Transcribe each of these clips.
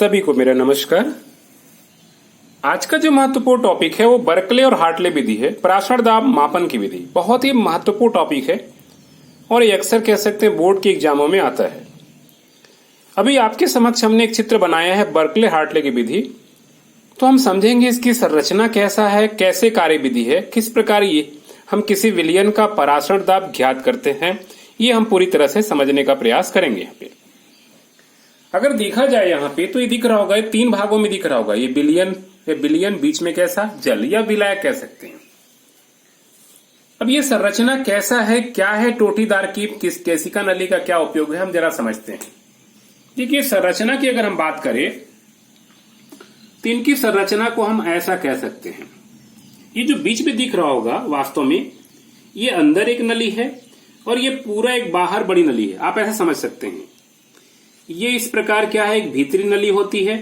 सभी को मेरा नमस्कार। आज का जो महत्वपूर्ण टॉपिक है वो बर्कले और हार्टले विधि है, पराशर दाब मापन की विधि। बहुत ही महत्वपूर्ण टॉपिक है और ये अक्सर कह सकते हैं बोर्ड के एग्जामों में आता है। अभी आपके समक्ष हमने एक चित्र बनाया है बर्कले हार्टले की विधि, तो हम समझेंगे इसकी संरचना कैसा है, कैसे कार्य विधि है, किस प्रकार ये हम किसी विलयन का पराशर दाब ज्ञात करते हैं, ये हम पूरी तरह से समझने का प्रयास करेंगे। यहाँ पे अगर देखा जाए यहाँ पे तो ये दिख रहा होगा, ये तीन भागों में दिख रहा होगा। ये बिलियन बीच में कैसा जल या विलायक कह सकते हैं। अब ये संरचना कैसा है, क्या है, टोटीदार की किस केशिका नली का क्या उपयोग है, हम जरा समझते हैं। देखिए संरचना की अगर हम बात करें तो इनकी संरचना को हम ऐसा कह सकते हैं। ये जो बीच में दिख रहा होगा वास्तव में ये अंदर एक नली है और ये पूरा एक बाहर बड़ी नली है, आप ऐसा समझ सकते हैं। ये इस प्रकार क्या है, एक भीतरी नली होती है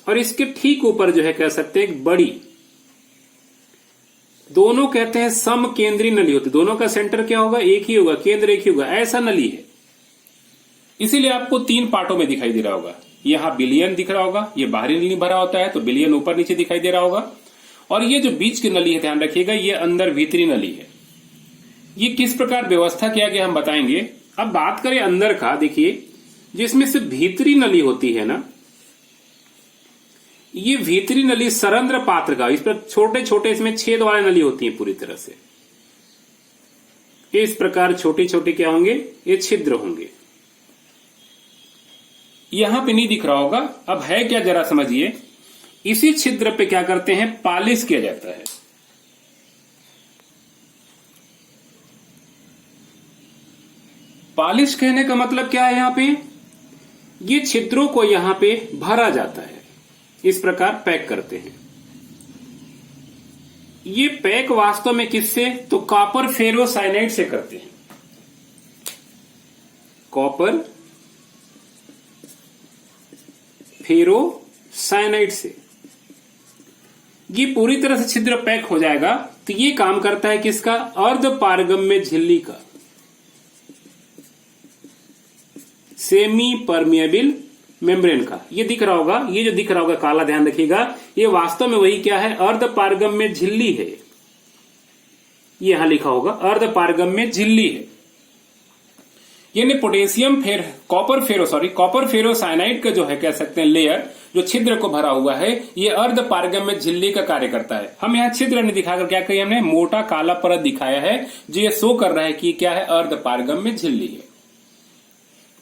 और इसके ठीक ऊपर जो है कह सकते हैं एक बड़ी, दोनों कहते हैं सम केंद्रीय नली होती है। दोनों का सेंटर क्या होगा, एक ही होगा, केंद्र एक ही होगा, ऐसा नली है। इसीलिए आपको तीन पार्टों में दिखाई दे रहा होगा। यहां बिलियन दिख रहा होगा, ये बाहरी नली भरा होता है तो बिलियन ऊपर नीचे दिखाई दे रहा होगा। और ये जो बीच की नली है, ध्यान रखिएगा, ये अंदर भीतरी नली है। ये किस प्रकार व्यवस्था किया गया हम बताएंगे। अब बात करें अंदर का, देखिए जिसमें से भीतरी नली होती है ना, ये भीतरी नली सरंध्र पात्र का, इस पर छोटे छोटे इसमें छेद वाली नली होती है पूरी तरह से। इस प्रकार छोटे छोटे क्या होंगे, ये छिद्र होंगे। यहां पे नहीं दिख रहा होगा, अब है क्या जरा समझिए। इसी छिद्र पे क्या करते हैं, पालिश किया जाता है। पालिश कहने का मतलब क्या है, यहां पे ये छिद्रों को यहां पे भरा जाता है, इस प्रकार पैक करते हैं। ये पैक वास्तव में किससे, तो कॉपर फेरोसाइनाइड से करते हैं। कॉपर फेरोसाइनाइड से ये पूरी तरह से छिद्र पैक हो जाएगा। तो ये काम करता है किसका, अर्ध पारगम्य झिल्ली का, सेमी परमिएबल मेम्ब्रेन का। ये दिख रहा होगा, ये जो दिख रहा होगा काला, ध्यान रखिएगा, ये वास्तव में वही क्या है, अर्ध पारगम्य झिल्ली है। ये यहां लिखा होगा अर्ध पारगम्य झिल्ली है। यानी कॉपर फेरोसाइनाइड का जो है कह सकते हैं लेयर, जो छिद्र को भरा हुआ है, ये अर्ध पारगम्य झिल्ली का कार्य करता है। हम यहाँ छिद्र नहीं दिखाकर क्या किया, हमने मोटा काला परत दिखाया है जो ये शो कर रहा है कि क्या है, अर्ध पारगम्य झिल्ली है।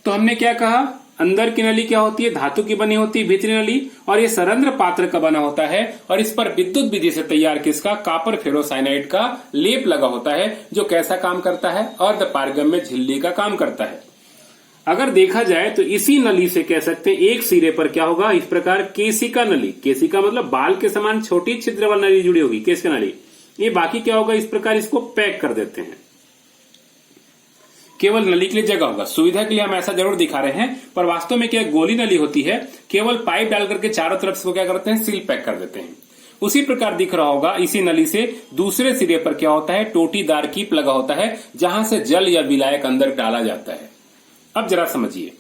तो हमने क्या कहा, अंदर की नली क्या होती है, धातु की बनी होती है भीतरी नली, और ये सरंध्र पात्र का बना होता है और इस पर विद्युत विधि से तैयार किसका, कॉपर फेरोसाइनाइड का लेप लगा होता है, जो कैसा काम करता है, अर्ध पारगम्य झिल्ली का काम करता है। अगर देखा जाए तो इसी नली से कह सकते हैं एक सिरे पर क्या होगा, इस प्रकार केशिका नली, केशिका मतलब बाल के समान छोटी छिद्र वाली नली जुड़ी होगी, केशिका नली। ये बाकी क्या होगा, इस प्रकार इसको पैक कर देते हैं। केवल नली के लिए जगह होगा, सुविधा के लिए हम ऐसा जरूर दिखा रहे हैं, पर वास्तव में क्या गोली नली होती है, केवल पाइप डाल करके चारों तरफ से क्या करते हैं, सील पैक कर देते हैं। उसी प्रकार दिख रहा होगा, इसी नली से दूसरे सिरे पर क्या होता है, टोटीदार कीप लगा होता है, जहां से जल या विलायक अंदर डाला जाता है। अब जरा समझिए,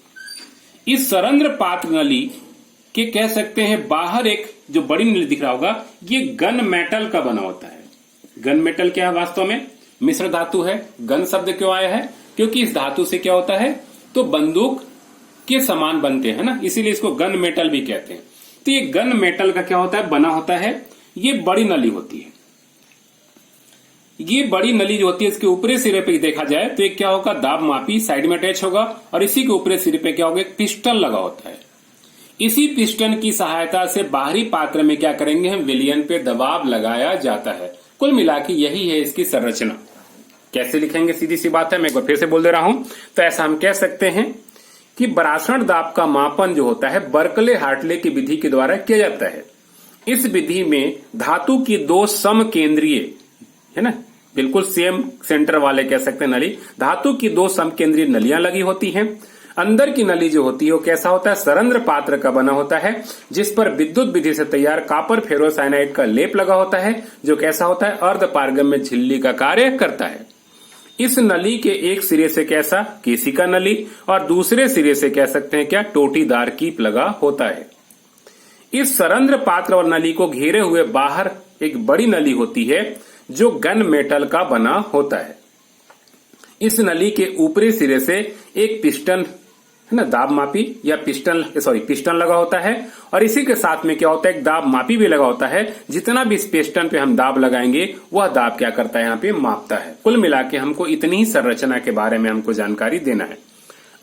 इस सरंध्र पात्र नली के कह सकते हैं बाहर एक जो बड़ी नली दिख रहा होगा, ये गन मेटल का बना होता है। गन मेटल क्या है, वास्तव में मिश्र धातु है। गन शब्द क्यों आया है, क्योंकि इस धातु से क्या होता है, तो बंदूक के समान बनते हैं ना, इसीलिए इसको गन मेटल भी कहते हैं। तो ये गन मेटल का क्या होता है, बना होता है। ये बड़ी नली होती है। ये बड़ी नली जो होती है, इसके ऊपरी सिरे पे देखा जाए तो एक क्या होगा, दाब मापी साइड में अटैच होगा, और इसी के ऊपरी सिरे पे क्या होगा, एक पिस्टन लगा होता है। इसी पिस्टन की सहायता से बाहरी पात्र में क्या करेंगे, हम विलयन पे दबाव लगाया जाता है। कुल मिला के यही है इसकी संरचना। कैसे लिखेंगे, सीधी सी बात है, मैं एक बार फिर से बोल दे रहा हूं। तो ऐसा हम कह सकते हैं कि पराशर दाब का मापन जो होता है बर्कले हार्टले की विधि के द्वारा किया जाता है। इस विधि में धातु की दो सम केंद्रीय, है ना, बिल्कुल सेम सेंटर वाले कह सकते हैं नली, धातु की दो सम केंद्रीय नलियां लगी होती हैं। अंदर की नली जो होती है वो कैसा होता है, सरंध्र पात्र का बना होता है, जिस पर विद्युत विधि से तैयार कॉपर फेरोसाइनाइड का लेप लगा होता है, जो कैसा होता है, अर्ध पारगम्य झिल्ली का कार्य करता है। इस नली के एक सिरे से कैसा केशिका नली और दूसरे सिरे से कह सकते हैं क्या टोटीदार कीप लगा होता है। इस सरंध्र पात्र और नली को घेरे हुए बाहर एक बड़ी नली होती है जो गन मेटल का बना होता है। इस नली के ऊपरी सिरे से एक पिस्टन है ना, दाब मापी या पिस्टन लगा होता है और इसी के साथ में क्या होता है एक दाब मापी भी लगा होता है। जितना भी इस पिस्टन पे हम दाब लगाएंगे वह दाब क्या करता है यहाँ पे मापता है। कुल मिला के हमको इतनी ही संरचना के बारे में हमको जानकारी देना है।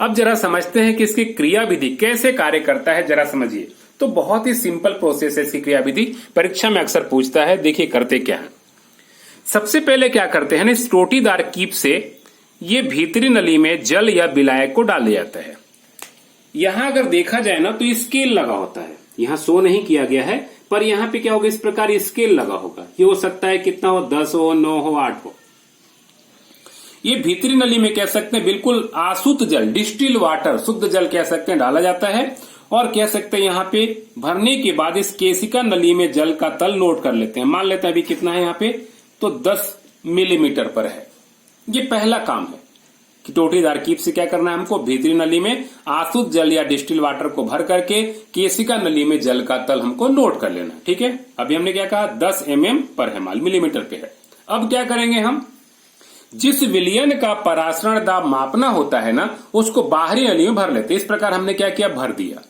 अब जरा समझते हैं कि इसकी क्रिया विधि कैसे कार्य करता है, जरा समझिए। तो बहुत ही सिंपल प्रोसेस है इसकी क्रिया विधि, परीक्षा में अक्सर पूछता है। देखिए करते क्या है। सबसे पहले क्या करते हैं ना, इस टोटीदार कीप से ये भीतरी नली में जल या विलायक को डाल दिया जाता है। यहां अगर देखा जाए ना तो स्केल लगा होता है, यहां शो नहीं किया गया है पर यहां पे क्या होगा इस प्रकार स्केल लगा होगा। ये हो सकता है कितना हो, 10 हो, 9 हो, 8 हो। ये भीतरी नली में कह सकते हैं बिल्कुल आशुद्ध जल, डिस्टिल वाटर, शुद्ध जल कह सकते हैं, डाला जाता है और कह सकते हैं यहाँ पे भरने के बाद इस केशिका नली में जल का तल नोट कर लेते हैं। मान लेते हैं अभी कितना है यहाँ पे, तो 10 मिलीमीटर पर है। ये पहला काम है कि टोटीदार कीप से क्या करना है हमको, भीतरी नली में आशुद्ध जल या डिस्टिल वाटर को भर करके केशिका नली में जल का तल हमको नोट कर लेना। ठीक है, अभी हमने क्या कहा 10 mm पर है, मिलीमीटर पे है। अब क्या करेंगे हम, जिस विलयन का परासरण दाब मापना होता है ना उसको बाहरी नली में भर लेते। इस प्रकार हमने क्या किया, भर दिया।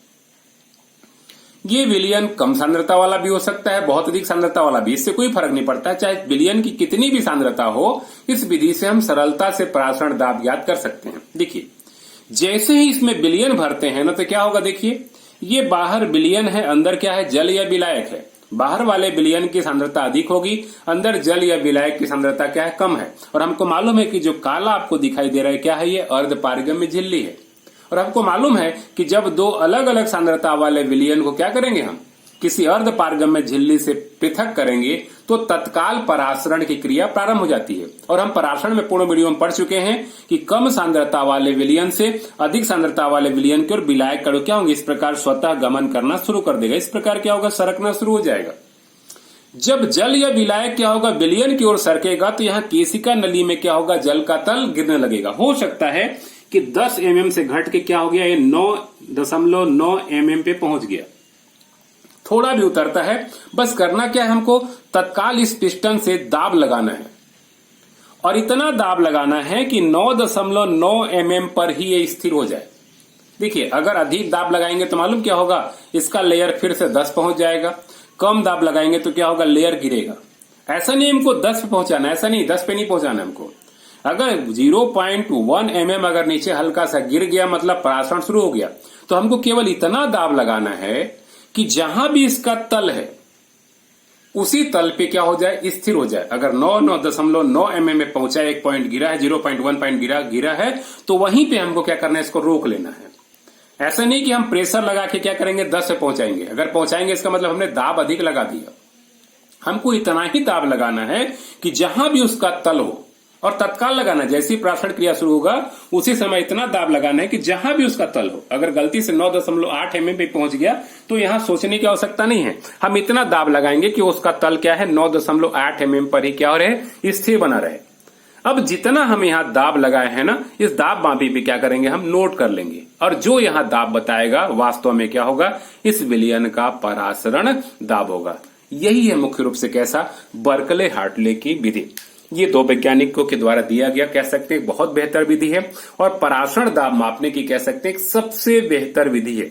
ये विलयन कम सांद्रता वाला भी हो सकता है, बहुत अधिक सांद्रता वाला भी, इससे कोई फर्क नहीं पड़ता है। चाहे विलयन की कितनी भी सांद्रता हो, इस विधि से हम सरलता से परासरण दाब ज्ञात कर सकते हैं। देखिए जैसे ही इसमें विलयन भरते हैं ना तो क्या होगा, देखिए ये बाहर विलयन है, अंदर क्या है, जल या विलायक है। बाहर वाले विलयन की सांद्रता अधिक होगी, अंदर जल या विलायक की सांद्रता क्या है, कम है। और हमको मालूम है कि जो काला आपको दिखाई दे रहा है क्या है, ये अर्ध पारगम्य झिल्ली है। और हमको मालूम है कि जब दो अलग अलग सांद्रता वाले विलयन को क्या करेंगे, हम किसी अर्ध पारगम्य झिल्ली से पृथक करेंगे तो तत्काल परासरण की क्रिया प्रारंभ हो जाती है। और हम परासरण में पूर्ण वीडियो में पढ़ चुके हैं कि कम सांद्रता वाले विलयन से अधिक सांद्रता वाले विलयन की और विलायक कण क्या होंगे, इस प्रकार स्वतः गमन करना शुरू कर देगा। इस प्रकार क्या होगा, सरकना शुरू हो जाएगा। जब जल या विलायक क्या होगा, विलयन की ओर सरकेगा तो यहाँ केशिका नली में क्या होगा, जल का तल गिरने लगेगा। हो सकता है कि 10 mm से घट के क्या हो गया, ये 9.9 mm पे पहुंच गया। थोड़ा भी उतरता है, बस करना क्या है हमको, तत्काल इस पिस्टन से दाब लगाना है और इतना दाब लगाना है कि 9.9 mm पर ही ये स्थिर हो जाए। देखिए अगर अधिक दाब लगाएंगे तो मालूम क्या होगा, इसका लेयर फिर से 10 पहुंच जाएगा। कम दाब लगाएंगे तो क्या होगा, लेयर गिरेगा। ऐसा नहीं हमको 10 पे पहुंचाना, ऐसा नहीं 10 पे नहीं पहुंचाना हमको। अगर 0.1 mm अगर नीचे हल्का सा गिर गया मतलब परासरण शुरू हो गया, तो हमको केवल इतना दाब लगाना है कि जहां भी इसका तल है उसी तल पे क्या हो जाए, स्थिर हो जाए। अगर 9.9 mm में पहुंचा, एक पॉइंट गिरा है, 0.1 पॉइंट गिरा है, तो वहीं पे हमको क्या करना है, इसको रोक लेना है। ऐसा नहीं कि हम प्रेशर लगा के क्या करेंगे 10 से पहुंचाएंगे। अगर पहुंचाएंगे इसका मतलब हमने दाब अधिक लगा दिया। हमको इतना ही दाब लगाना है कि जहां भी उसका तल हो, और तत्काल लगाना, जैसी परासरण क्रिया शुरू होगा उसी समय इतना दाब लगाना है कि जहां भी उसका तल हो। अगर गलती से 9.8 mm पे पहुंच गया तो यहां सोचने की आवश्यकता नहीं है, हम इतना दाब लगाएंगे कि उसका तल क्या है, 9.8 mm पर ही क्या हो रहे, स्थिर बना रहे। अब जितना हम यहाँ दाब लगाए हैं ना, इस दाब मापी पे क्या करेंगे, हम नोट कर लेंगे। और जो यहाँ दाब बताएगा वास्तव में क्या होगा, इस विलयन का परासरण दाब होगा। यही है मुख्य रूप से कैसा, बर्कले हार्टले की विधि। ये दो वैज्ञानिकों के द्वारा दिया गया कह सकते हैं बहुत बेहतर विधि है और परासरण दाब मापने की कह सकते हैं सबसे बेहतर विधि है।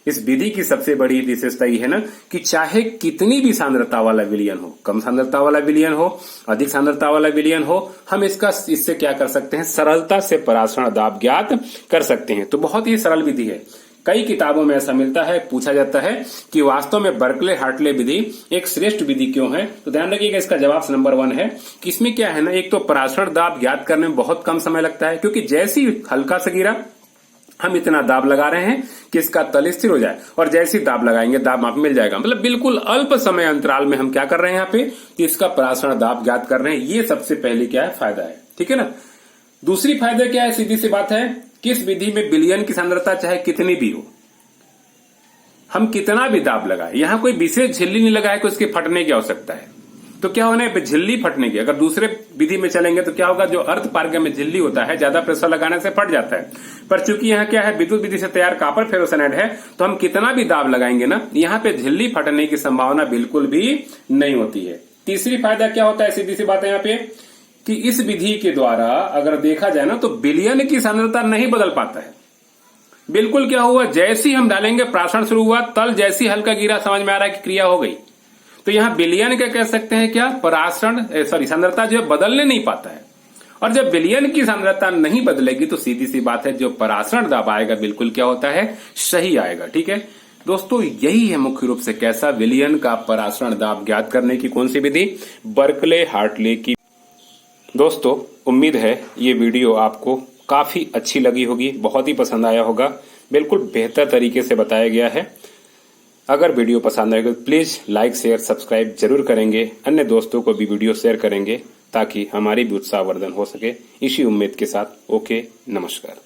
इस विधि की सबसे बड़ी विशेषता ये है ना कि चाहे कितनी भी सांद्रता वाला विलयन हो, कम सांद्रता वाला विलयन हो, अधिक सांद्रता वाला विलयन हो, हम इससे क्या कर सकते हैं, सरलता से परासरण दाब ज्ञात कर सकते हैं। तो बहुत ही सरल विधि है। कई किताबों में ऐसा मिलता है, पूछा जाता है कि वास्तव में बर्कले हार्टले विधि एक श्रेष्ठ विधि क्यों है। तो ध्यान रखिएगा, इसका जवाब नंबर 1 है कि इसमें क्या है ना, एक तो परासरण दाब ज्ञात करने में बहुत कम समय लगता है, क्योंकि जैसे ही हल्का सा गिरा हम इतना दाब लगा रहे हैं कि इसका तल स्थिर हो जाए, और जैसे ही दाब लगाएंगे दाब माप मिल जाएगा। मतलब बिल्कुल अल्प समय अंतराल में हम क्या कर रहे हैं यहाँ पे, कि इसका परासरण दाब ज्ञात कर रहे हैं। ये सबसे पहले क्या है, फायदा है। ठीक है ना। दूसरी फायदा क्या है, सीधी सी बात है, किस विधि में विलयन की सांद्रता चाहे कितनी भी हो, हम कितना भी दाब लगाए, यहां कोई विशेष झिल्ली नहीं लगा है कि उसके फटने की आवश्यकता है। तो क्या होना है, झिल्ली फटने की, अगर दूसरे विधि में चलेंगे तो क्या होगा, जो अर्ध पारगम्य झिल्ली होता है ज्यादा प्रेशर लगाने से फट जाता है। पर चूंकि यहाँ क्या है, विद्युत विधि से तैयार कॉपर फेरोसाइनाइड है, तो हम कितना भी दाब लगाएंगे ना, यहाँ पे झिल्ली फटने की संभावना बिल्कुल भी नहीं होती है। तीसरी फायदा क्या होता है, सीधी सी बात है यहाँ पे, कि इस विधि के द्वारा अगर देखा जाए ना तो विलयन की सांद्रता नहीं बदल पाता है। बिल्कुल क्या हुआ, जैसे ही हम डालेंगे प्राशन शुरू हुआ, तल जैसी हल्का गिरा, समझ में आ रहा है कि क्रिया हो गई। तो यहां विलयन क्या कह सकते हैं, क्या परासरण सांद्रता जो है बदलने नहीं पाता है। और जब विलयन की सांद्रता नहीं बदलेगी तो सीधी सी बात है, जो परासरण दाब आएगा बिल्कुल क्या होता है, सही आएगा। ठीक है दोस्तों, यही है मुख्य रूप से कैसा विलयन का परासरण दाब ज्ञात करने की कौन सी विधि, बर्कले हार्टले की। दोस्तों उम्मीद है ये वीडियो आपको काफी अच्छी लगी होगी, बहुत ही पसंद आया होगा। बिल्कुल बेहतर तरीके से बताया गया है। अगर वीडियो पसंद आएगा तो प्लीज लाइक शेयर सब्सक्राइब जरूर करेंगे, अन्य दोस्तों को भी वीडियो शेयर करेंगे ताकि हमारी भी उत्साहवर्धन हो सके। इसी उम्मीद के साथ ओके, नमस्कार।